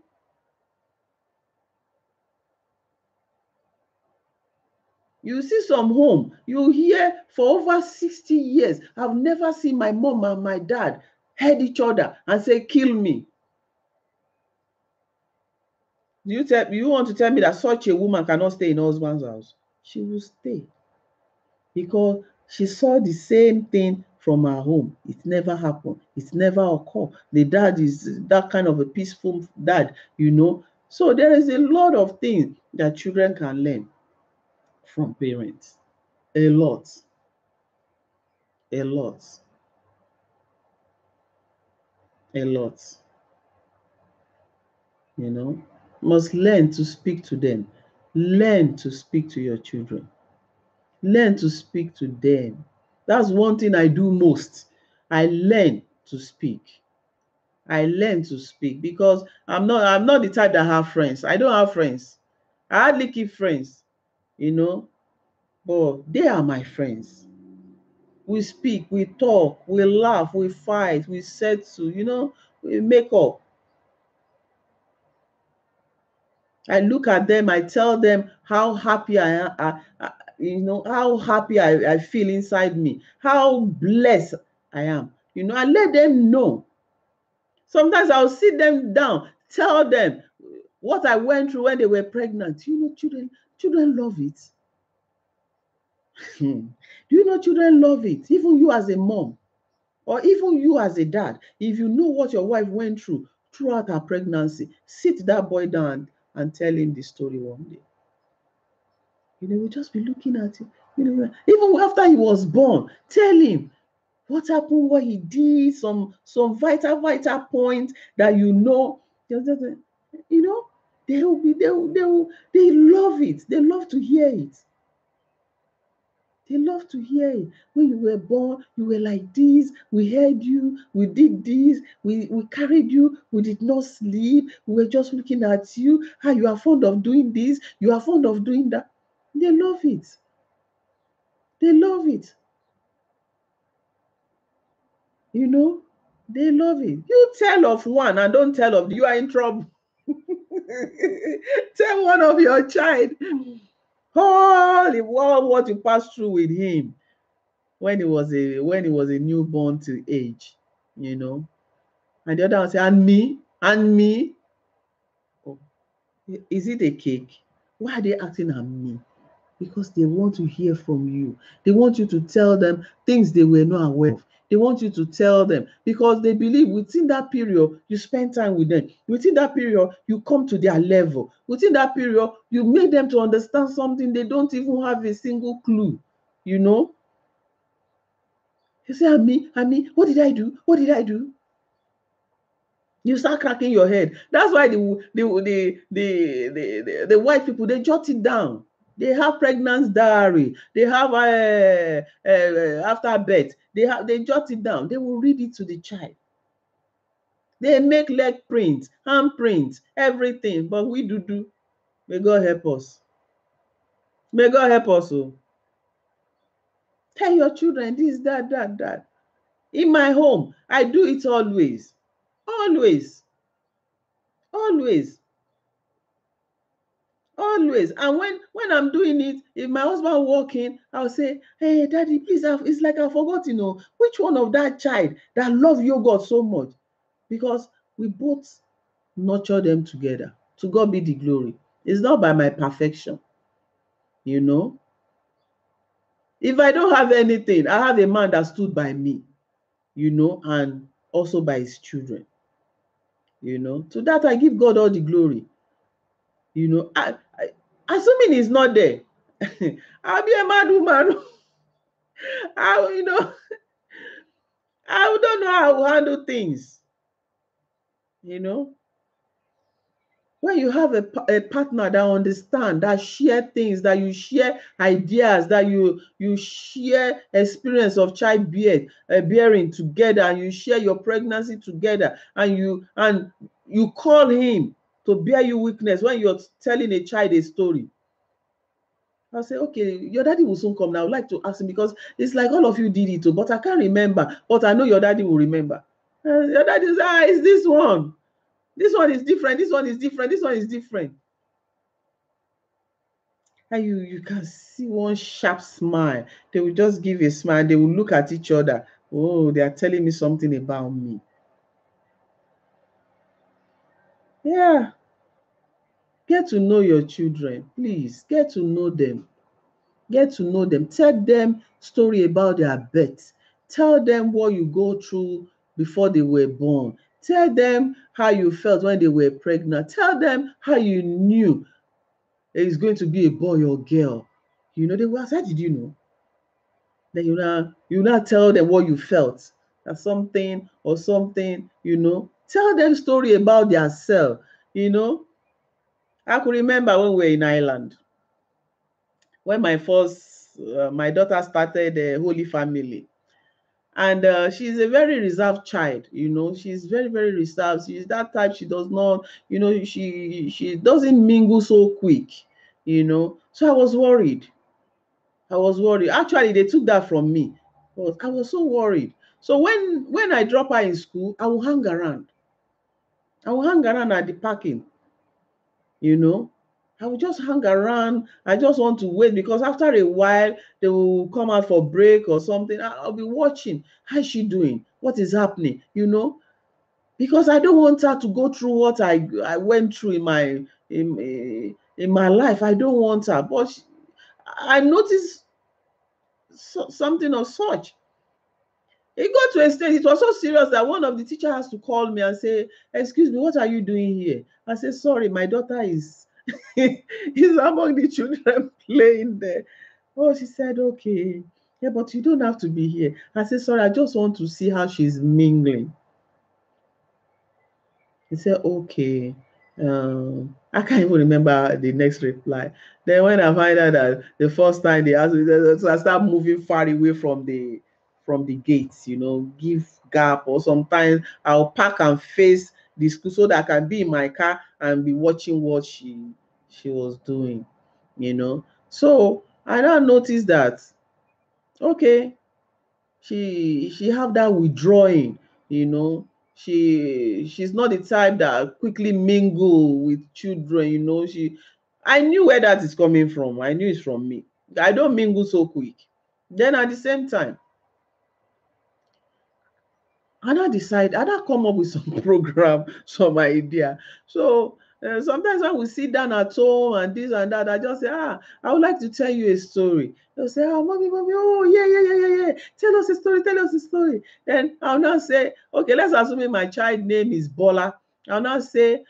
You see some home, you hear for over 60 years, I've never seen my mom and my dad hate each other and say, kill me. You want to tell me that such a woman cannot stay in her husband's house? She will stay because she saw the same thing from her home. It never happened. It never occurred. The dad is that kind of a peaceful dad, you know. So there is a lot of things that children can learn from parents. A lot. A lot. A lot. You know, must learn to speak to them. Learn to speak to your children. Learn to speak to them. That's one thing I do most. I learn to speak. I learn to speak because I'm not the type that have friends. I don't have friends. I hardly keep friends, you know, but they are my friends. We speak, we talk, we laugh, we fight, we settle, you know, we make up. I look at them, I tell them how happy I am, you know, how happy I feel inside me, how blessed I am. You know, I let them know. Sometimes I'll sit them down, tell them what I went through when they were pregnant. You know, children love it. Do you know children love it? Even you as a mom, or even you as a dad, if you know what your wife went through throughout her pregnancy, sit that boy down and tell him the story one day. You know, we'll just be looking at him. You know, even after he was born, tell him what happened, what he did, some vital points that you know. You know, they love it. They love to hear it. They love to hear it. When you were born, you were like this. We heard you. We did this. We carried you. We did not sleep. We were just looking at you. How you are fond of doing this. You are fond of doing that. They love it. They love it. You know, they love it. You tell of one and don't tell of you are in trouble. Tell one of your child all what you passed through with him when he was a newborn to age, you know. And the other one say, and me. Oh, is it a cake? Why are they acting on me? Because they want to hear from you. They want you to tell them things they were not aware of. They want you to tell them because they believe within that period, you spend time with them. Within that period, you come to their level. Within that period, you make them to understand something they don't even have a single clue, you know. You say, Ami, what did I do? What did I do? You start cracking your head. That's why the white people, they jot it down. They have pregnancy diary. They have after birth. They jot it down. They will read it to the child. They make leg prints, hand prints, everything. But we do. May God help us. May God help us. Oh. Tell your children this, that. In my home, I do it always. Always. Always. Always. And when I'm doing it, if my husband walk in, I'll say, hey daddy, please, it's like I forgot, you know, which one of that child that love yogurt so much, because we both nurture them together. To God be the glory. It's not by my perfection, you know. If I don't have anything, I have a man that stood by me, you know, and also by his children, you know. To that I give God all the glory, you know. Assuming he's not there, I'll be a mad woman. You know, I don't know how to handle things. You know, when you have a partner that understand, that share things, that you share ideas, that you share experience of bearing together, and you share your pregnancy together, and you call him to bear you witness when you're telling a child a story. I'll say, okay, your daddy will soon come now. I would like to ask him because it's like all of you did it too, but I can't remember. But I know your daddy will remember. Your daddy says, it's this one. This one is different. This one is different. This one is different. And you can see one sharp smile. They will just give a smile. They will look at each other. Oh, they are telling me something about me. Yeah. Get to know your children. Please, get to know them. Get to know them. Tell them story about their birth. Tell them what you go through before they were born. Tell them how you felt when they were pregnant. Tell them how you knew it's going to be a boy or girl. You know, they will ask, how did you know? Then you now tell them what you felt. That something or something, Tell them story about their self, I could remember when we were in Ireland, when my daughter started Holy Family. And she's a very reserved child. She's very, very reserved. She's that type. She does not, she doesn't mingle so quick. So I was worried. Actually, they took that from me, but I was so worried. So when I drop her in school, I will hang around at the parking. you know I will just hang around. I just want to wait, because after a while they will come out for break or something. I'll be watching. How is she doing? What is happening? Because I don't want her to go through what I went through in my life. I don't want her. But I noticed something of such. It got to a stage, it was so serious that one of the teachers has to call me and say, excuse me, what are you doing here? I said, sorry, my daughter is is among the children playing there. Oh, she said, okay. Yeah, but you don't have to be here. I said, sorry, I just want to see how she's mingling. He said, okay. I can't even remember the next reply. Then when I find out that the first time they asked me, so I start moving far away from the gates, give gap, or sometimes I'll park and face the school so that I can be in my car and be watching what she was doing, So I now noticed that, okay, she have that withdrawing, you know she's not the type that quickly mingle with children. I knew where that is coming from. I knew it's from me. I don't mingle so quick. Then at the same time, I now come up with some program, some idea. So sometimes when we sit down at home and this and that, I just say, I would like to tell you a story. They'll say, mommy, oh, yeah, yeah, yeah, yeah, yeah. Tell us a story, tell us a story. Then I'll now say, okay, let's assume my child name is Bola. I'll now say,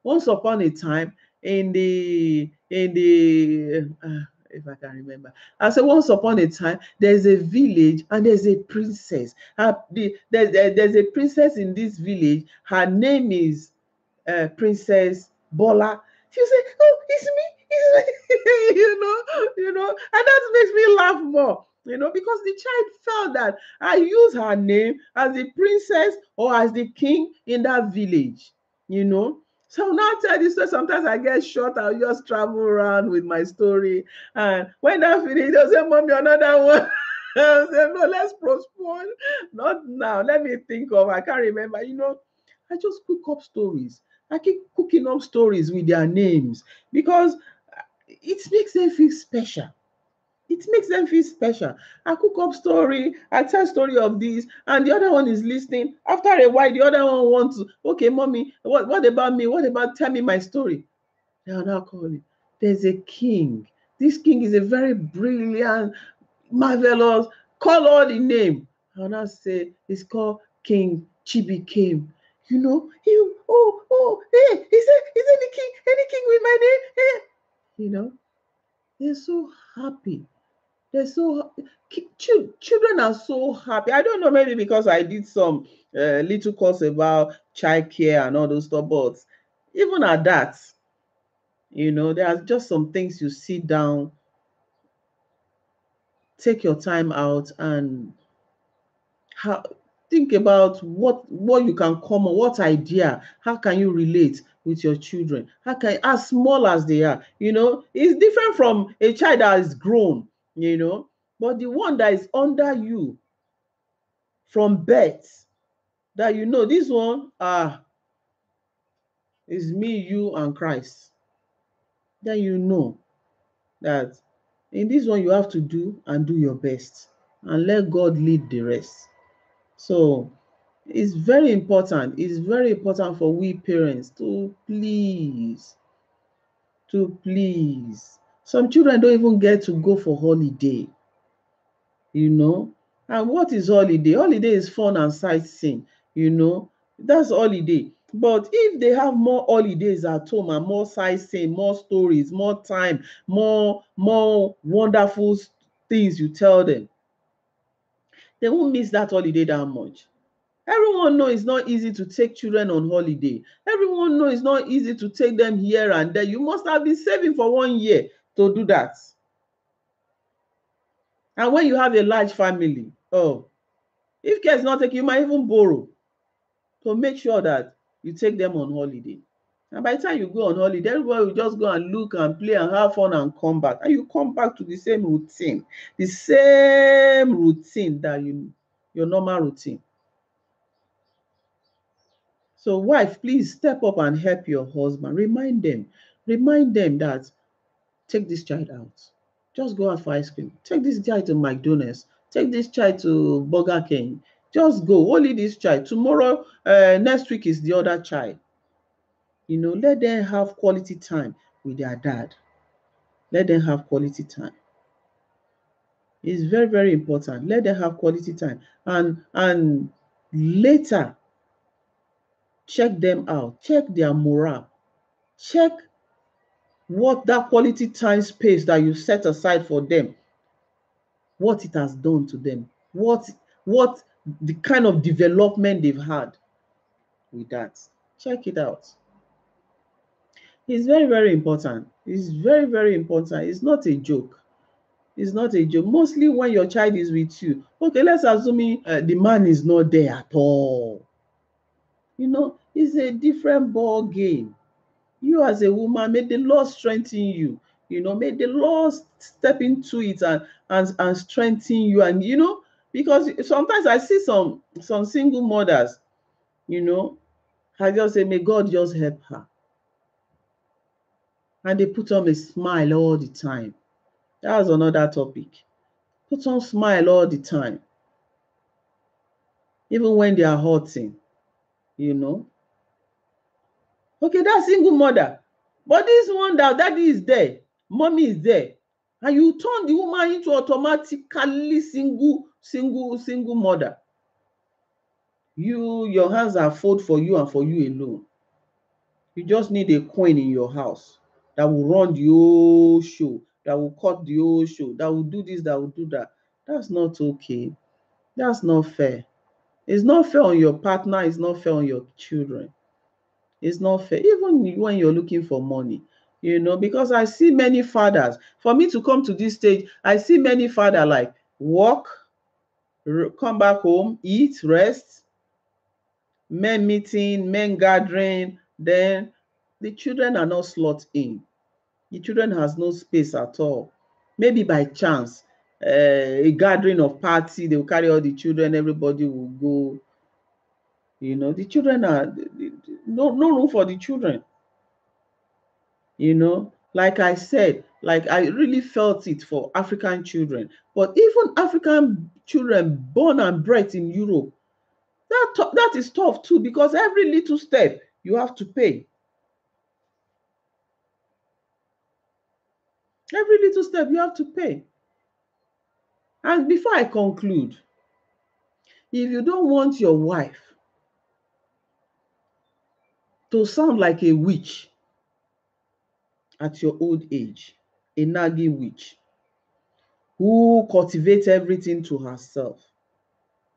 once upon a time in the if I can remember. I said, once upon a time, there's a village and there's a princess. There's a princess in this village. Her name is Princess Bola. She'll say, oh, it's me, it's me. And that makes me laugh more. Because the child felt that I use her name as the princess or as the king in that village. So now I tell this story. Sometimes I get short. I'll just travel around with my story. And when I finish, they'll say, Mommy, another one. I'll say, no, let's postpone. Not now. Let me think of, I can't remember. I just cook up stories. I keep cooking up stories with their names, because it makes them feel special. It makes them feel special. I cook up story, I tell story of this, and the other one is listening. After a while, the other one wants to, okay, mommy, what about me? What about, tell me my story? They are now calling. There's a king. This king is a very brilliant, marvelous, call all the name. I'll now say, it's called King Chibikame. Hey, is any king with my name? Hey. They're so happy. Children are so happy. I don't know, maybe because I did some little course about child care and all those stuff, but even at that, there are just some things you sit down, take your time out, and think about what you can come on, what idea, how can you relate with your children, as small as they are. It's different from a child that is grown, but the one that is under you from birth, that this one, It's me, you, and Christ. Then you know that in this one you have to do and do your best and let God lead the rest. So it's very important. It's very important for we parents to please. Some children don't even get to go for holiday, you know. And what is holiday? Holiday is fun and sightseeing, you know. That's holiday. But if they have more holidays at home and more sightseeing, more stories, more time, more wonderful things you tell them, they won't miss that holiday that much. Everyone knows it's not easy to take children on holiday. Everyone knows it's not easy to take them here and there. You must have been saving for 1 year to do that. And when you have a large family, oh, if care is not taken, you might even borrow to make sure that you take them on holiday. And by the time you go on holiday, everybody will just go and look and play and have fun and come back. And you come back to the same routine, that your normal routine. So wife, please step up and help your husband. Remind them that take this child out. Just go out for ice cream. Take this child to McDonald's. Take this child to Burger King. Just go. Only this child. Tomorrow, next week is the other child. You know, let them have quality time with their dad. Let them have quality time. It's very, very important. Let them have quality time. And later, check them out. Check their morale. Check what that quality time space that you set aside for them, what it has done to them, what the kind of development they've had with that. Check it out. It's very, very important. It's very, very important. It's not a joke. It's not a joke. Mostly when your child is with you. Okay, let's assume the man is not there at all. You know, it's a different ball game. You as a woman, may the Lord strengthen you. You know, may the Lord step into it and strengthen you. And you know, because sometimes I see some single mothers, you know, I just say, may God just help her. And they put on a smile all the time. That's another topic. Put on smile all the time. Even when they are hurting, you know. Okay, that's single mother. But this one that daddy is there, mommy is there, and you turn the woman into automatically single mother. Your hands are full for you and for you alone. You just need a queen in your house that will run the whole show, that will cut the whole show, that will do this, that will do that. That's not okay. That's not fair. It's not fair on your partner. It's not fair on your children. It's not fair, even when you're looking for money, you know, because I see many fathers. For me to come to this stage, I see many fathers like work, come back home, eat, rest, men meeting, men gathering, then the children are not slot in. The children has no space at all. Maybe by chance, a gathering of party, they will carry all the children, everybody will go. You know, the children are no room for the children. You know, like I said, like I really felt it for African children. But even African children born and bred in Europe, that is tough too, because every little step you have to pay. Every little step you have to pay. And before I conclude, if you don't want your wife to sound like a witch at your old age, a nagging witch who cultivates everything to herself,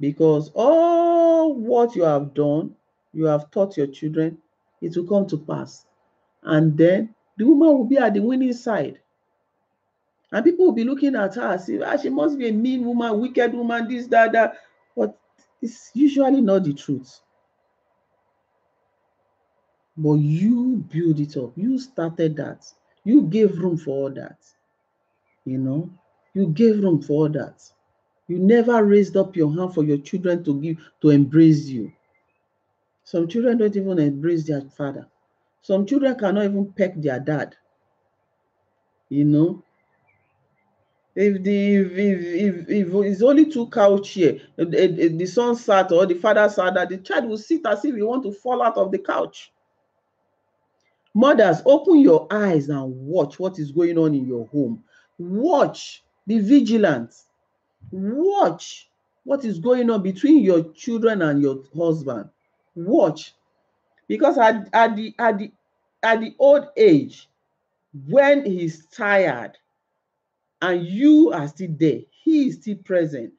because all what you have done, you have taught your children, it will come to pass. And then the woman will be at the winning side. And people will be looking at her and say, she must be a mean woman, wicked woman, this, that. But it's usually not the truth. But you build it up. You started that. You gave room for all that. You know, you gave room for all that. You never raised up your hand for your children to embrace you. Some children don't even embrace their father. Some children cannot even peck their dad. You know, if it's only two couch here, the son sat or the father sat, that the child will sit as if he want to fall out of the couch. Mothers, open your eyes and watch what is going on in your home. Watch, be vigilant. Watch what is going on between your children and your husband. Watch, because at the old age, when he's tired and you are still there, he is still present,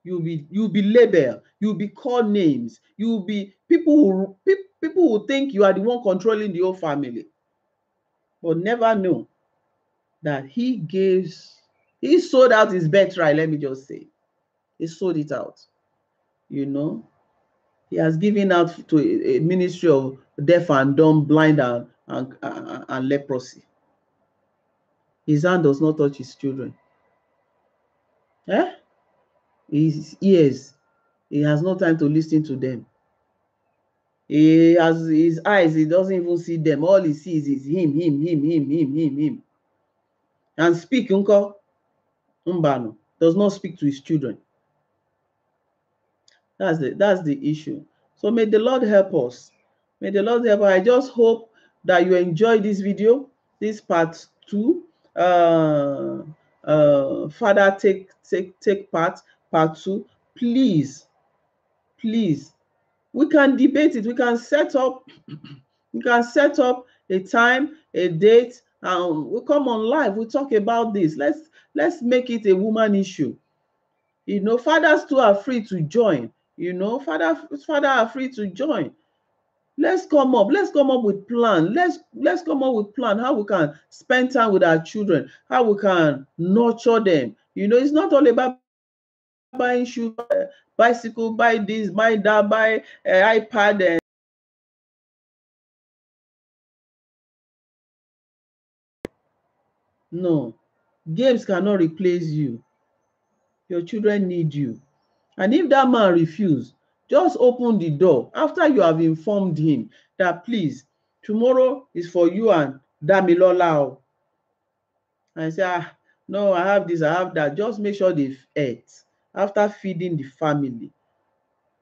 you'll be labeled, you'll be called names, you'll be people will think you are the one controlling the whole family, but never know that he sold out his birthright. Let me just say, he sold it out. You know, he has given out to a ministry of deaf and dumb, blind and leprosy. His hand does not touch his children. His ears, he has no time to listen to them. He has his eyes, he doesn't even see them. All he sees is him. And speak, Uncle Mbano does not speak to his children. That's the issue. So may the Lord help us. May the Lord help us. I just hope that you enjoy this video, this part 2. Father, take part 2. Please, we can debate it. We can set up a time, a date, and we come on live. We talk about this. Let's make it a woman issue. You know, fathers too are free to join. You know, father are free to join. Let's come up with plan. Let's come up with plan how we can spend time with our children, how we can nurture them. You know, it's not all about buying shoes, bicycle, buy this, buy that, buy iPad. And no, games cannot replace you. Your children need you. And if that man refuse, just open the door after you have informed him that, please, tomorrow is for you and Damilola. And say, no, I have this, I have that. Just make sure they've ate. After feeding the family,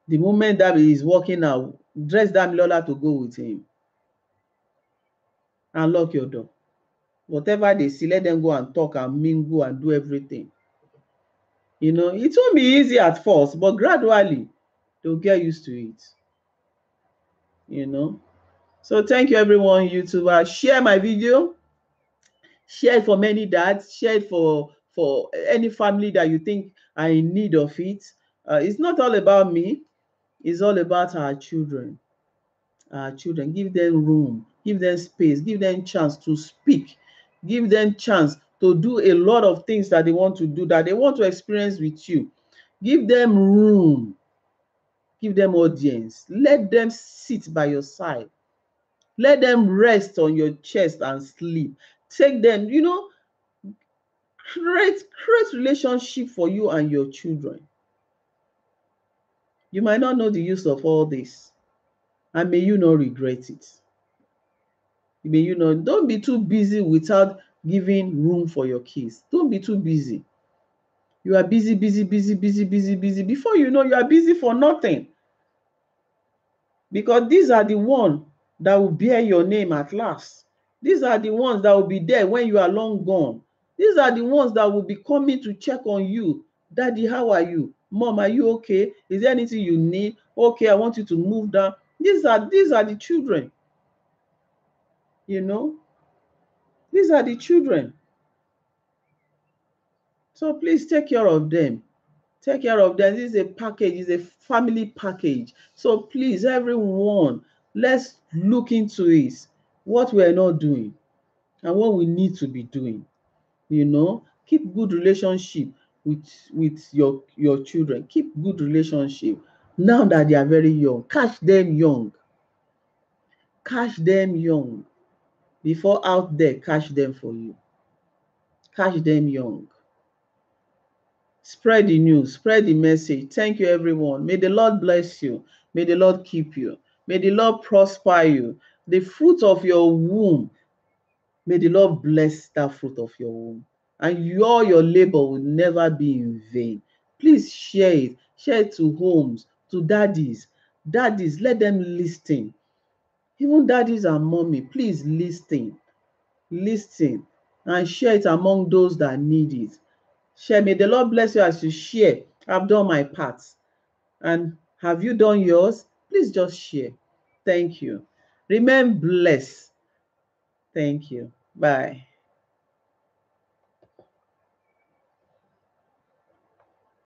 the moment that he is walking out, dress Damilola to go with him. And lock your door. Whatever they see, let them go and talk and mingle and do everything. You know, it won't be easy at first, but gradually they'll get used to it. You know. So thank you, everyone. YouTuber, share my video, share it for many dads, share it for any family that you think are in need of it. It's not all about me, it's all about our children. Give them room, give them space, give them chance to speak, give them chance to do a lot of things that they want to do, that they want to experience with you. Give them room, give them audience, let them sit by your side. Let them rest on your chest and sleep. Take them, you know, create relationship for you and your children. You might not know the use of all this, and may you not regret it. May you not. Don't be too busy without giving room for your kids. Don't be too busy. You are busy. Before you know, you are busy for nothing. Because these are the ones that will bear your name at last. These are the ones that will be there when you are long gone. These are the ones that will be coming to check on you. Daddy, how are you? Mom, are you okay? Is there anything you need? Okay, I want you to move down. These are the children. You know, these are the children. So please take care of them. Take care of them. This is a package, it's a family package. So please, everyone, let's look into it. What we are not doing and what we need to be doing. You know, keep good relationship with your children. Keep good relationship now that they are very young. Catch them young. Catch them young before out there catch them for you. Catch them young. Spread the news, spread the message. Thank you, everyone. May the Lord bless you. May the Lord keep you. May the Lord prosper you. The fruit of your womb, may the Lord bless that fruit of your womb. And all your labor will never be in vain. Please share it. Share it to homes, to daddies. Daddies, let them listen. Even daddies and mommy, please listen. Listen and share it among those that need it. Share. May the Lord bless you as you share. I've done my part. And have you done yours? Please just share. Thank you. Remain blessed. Thank you. Bye.